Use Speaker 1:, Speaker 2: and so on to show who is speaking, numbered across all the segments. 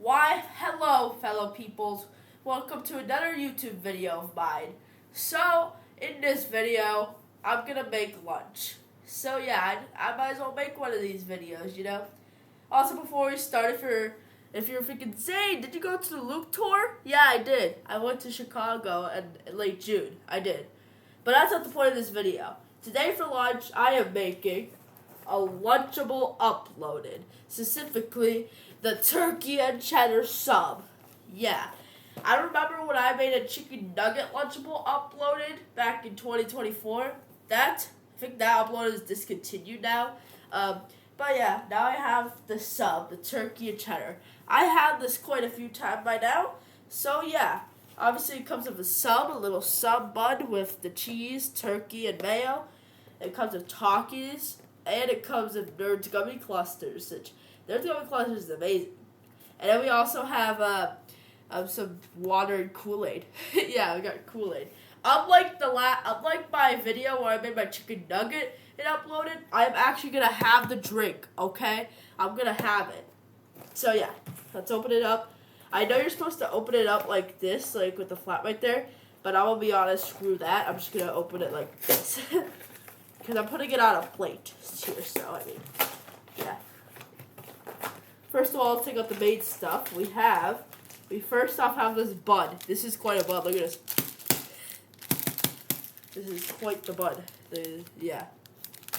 Speaker 1: Why, hello, fellow peoples. Welcome to another YouTube video of mine. So, in this video, I'm gonna make lunch. So yeah, I might as well make one of these videos, you know? Also, before we start, if you're thinking, Zane, did you go to the Luke tour? Yeah, I did. I went to Chicago in late June. I did. But that's not the point of this video. Today for lunch, I am making a Lunchable uploaded. Specifically, the turkey and cheddar sub. Yeah. I remember when I made a chicken nugget Lunchable uploaded back in 2024. I think that upload is discontinued now. But yeah, now I have the sub, the turkey and cheddar. I had this quite a few times by now. So yeah, obviously it comes with a sub, a little sub bun with the cheese, turkey, and mayo. It comes with Takis, and it comes with Nerds Gummy Clusters. Which Nerds Gummy Clusters is amazing. And then we also have some water and Kool-Aid. Yeah, we got Kool-Aid. Unlike my video where I made my chicken nugget and uploaded, I'm actually gonna have the drink. Okay, I'm gonna have it. So yeah, let's open it up. I know you're supposed to open it up like this, like with the flap right there, but I will be honest, screw that. I'm just gonna open it like this. Because I'm putting it on a plate here, so I mean, yeah. First of all, let's take out the main stuff. We first off have this bun. This is quite a bun. Look at this. This is quite the bun. Yeah.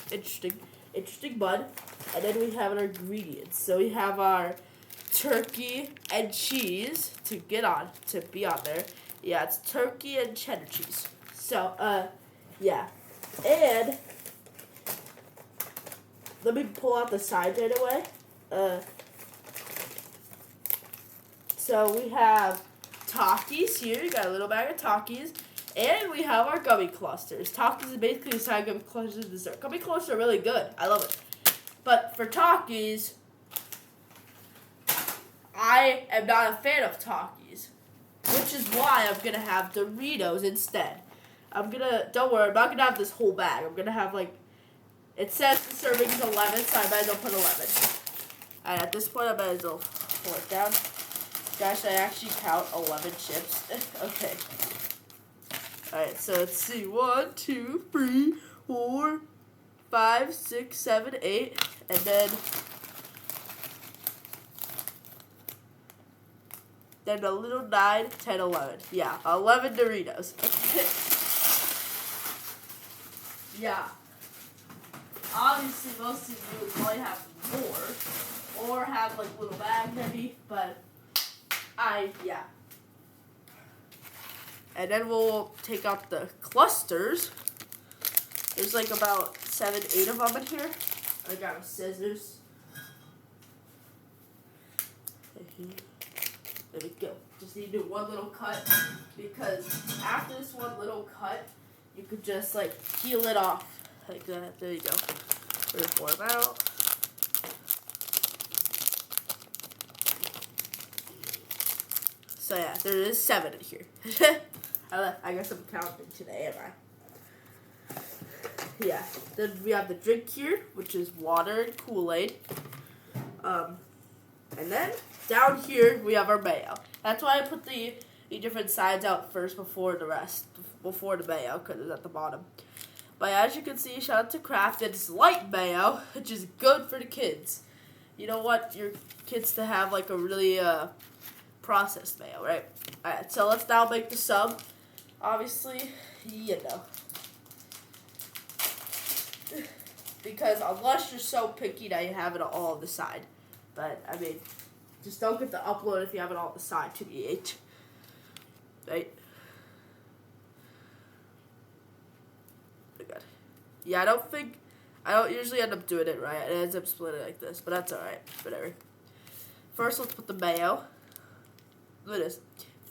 Speaker 1: Interesting bun. And then we have our ingredients. So we have our turkey and cheese to be on there. Yeah, it's turkey and cheddar cheese. So, yeah. And let me pull out the sides right away. So we have Takis here. We got a little bag of Takis. And we have our gummy clusters. Takis is basically a side gummy clusters dessert. Gummy clusters are really good. I love it. But for Takis, I am not a fan of Takis, which is why I'm going to have Doritos instead. Don't worry, I'm not going to have this whole bag. I'm going to have, it says the serving is 11, so I might as well put 11. And at this point, I might as well pull it down. Gosh, I actually count 11 chips. Okay. Alright, so let's see. 1, 2, 3, 4, 5, 6, 7, 8. And then a little 9, 10, 11. Yeah, 11 Doritos. Yeah. Obviously, most of you would probably have more. Or have, little bag maybe. But, yeah. And then we'll take out the clusters. There's about 7, 8 of them in here. I got scissors. There we go. Just need to do one little cut, because after this one little cut, you could just peel it off like that. There you go. Pour them out. So yeah, there is 7 in here. I guess I'm counting today, am I? Yeah. Then we have the drink here, which is water and Kool-Aid. And then down here we have our mayo. That's why I put the different sides out first before the mayo, because it's at the bottom. But as you can see, shout out to Kraft. It's light mayo, which is good for the kids. You don't want your kids to have a really processed mayo, right? Alright, so let's now make the sub. Obviously, because unless you're so picky that you have it all on the side. But, I mean, just don't get the upload if you have it all on the side to be ate. Right? Oh, God. Yeah, I don't usually end up doing it right. It ends up splitting like this, but that's alright. Whatever. First, let's put the mayo. Look at this.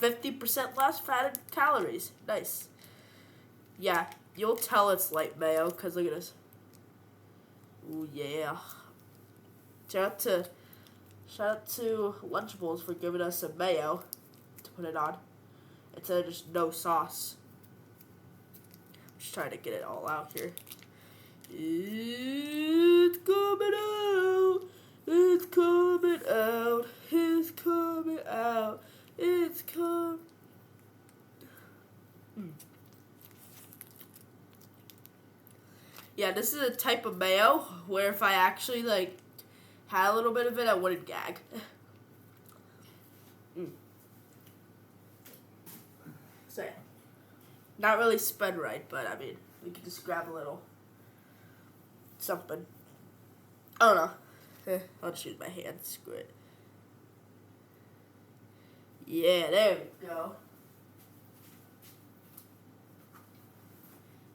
Speaker 1: 50% less fat and calories. Nice. Yeah, you'll tell it's light mayo, because look at this. Ooh, yeah. Shout out to Lunchables for giving us some mayo to put it on, instead of just no sauce. I'm just trying to get it all out here. It's coming out. It's coming out. It's coming yeah, this is a type of mayo where if I actually like had a little bit of it, I wouldn't gag. So yeah, not really spread right, but I mean, we could just grab a little something. I don't know. I'll just use my hand. Screw it. Yeah, there we go.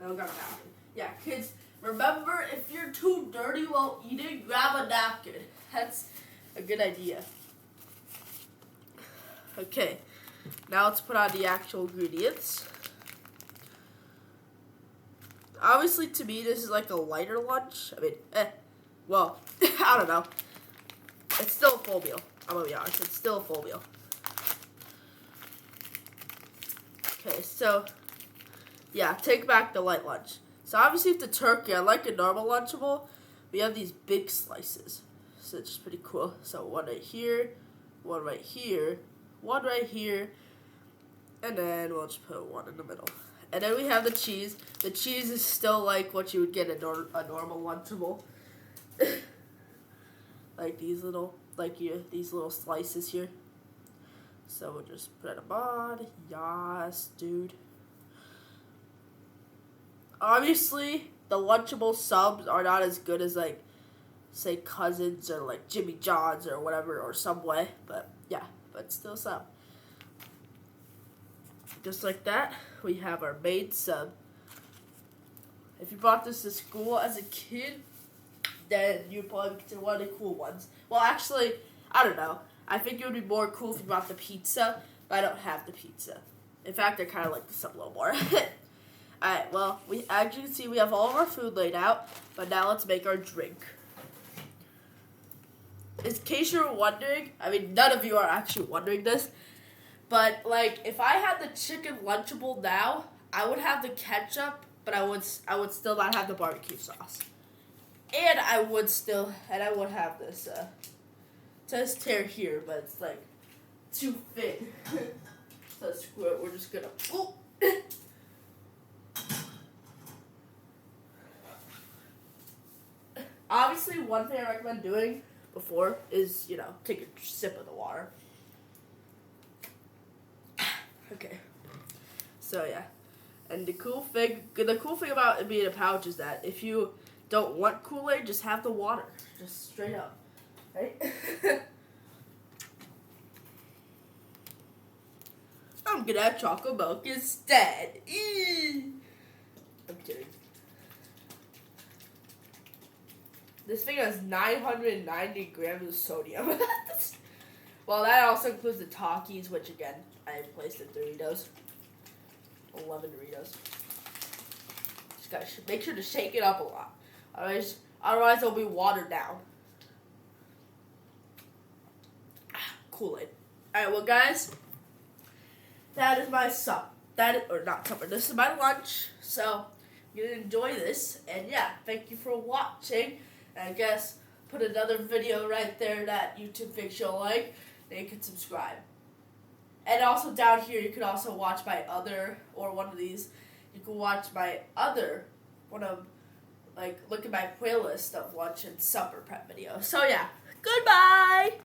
Speaker 1: Now we got a napkin. Yeah, kids, remember, if you're too dirty while eating, grab a napkin. That's a good idea. Okay, now let's put on the actual ingredients. Obviously, to me, this is like a lighter lunch. I mean, well, I don't know. It's still a full meal. I'm gonna be honest, it's still a full meal. Okay, so, yeah, take back the light lunch. So obviously with the turkey, unlike a normal Lunchable, we have these big slices. So it's pretty cool. So one right here, one right here, one right here, and then we'll just put one in the middle. And then we have the cheese. The cheese is still like what you would get a normal Lunchable. Like these little, these little slices here. So we'll just put them on. Yes, dude. Obviously, the Lunchable subs are not as good as, like, say, Cousins or, like, Jimmy John's or whatever, or Subway. But, yeah, but still sub. Just like that, we have our main sub. If you brought this to school as a kid, then you'd probably consider one of the cool ones. Well, actually, I don't know. I think it would be more cool if you brought the pizza, but I don't have the pizza. In fact, I kind of like the sub a little more. Alright, well, as you can see, we have all of our food laid out, but now let's make our drink. In case you're wondering, I mean, none of you are actually wondering this, but, like, if I had the chicken Lunchable now, I would have the ketchup, but I would still not have the barbecue sauce. And I would have this, test tear here, but it's, like, too thick. So screw it, we're just gonna, oh. Obviously, one thing I recommend doing before is, take a sip of the water. Okay. So, yeah. And the cool thing about it being a pouch is that if you don't want Kool-Aid, just have the water. Just straight up. Right? I'm gonna have chocolate milk instead. I'm kidding. This thing has 990 grams of sodium. Well, that also includes the Takis, which again, I placed in Doritos. 11 Doritos. Just gotta make sure to shake it up a lot. Otherwise it'll be watered down. Kool-Aid. Alright, well guys, that is my this is my lunch. So, you're gonna enjoy this. And yeah, thank you for watching. And I guess put another video right there that YouTube thinks you'll like. Then you can subscribe. And also down here, you can also watch my other, or one of these, you can watch my other, look at my playlist of lunch and supper prep videos. So yeah, goodbye!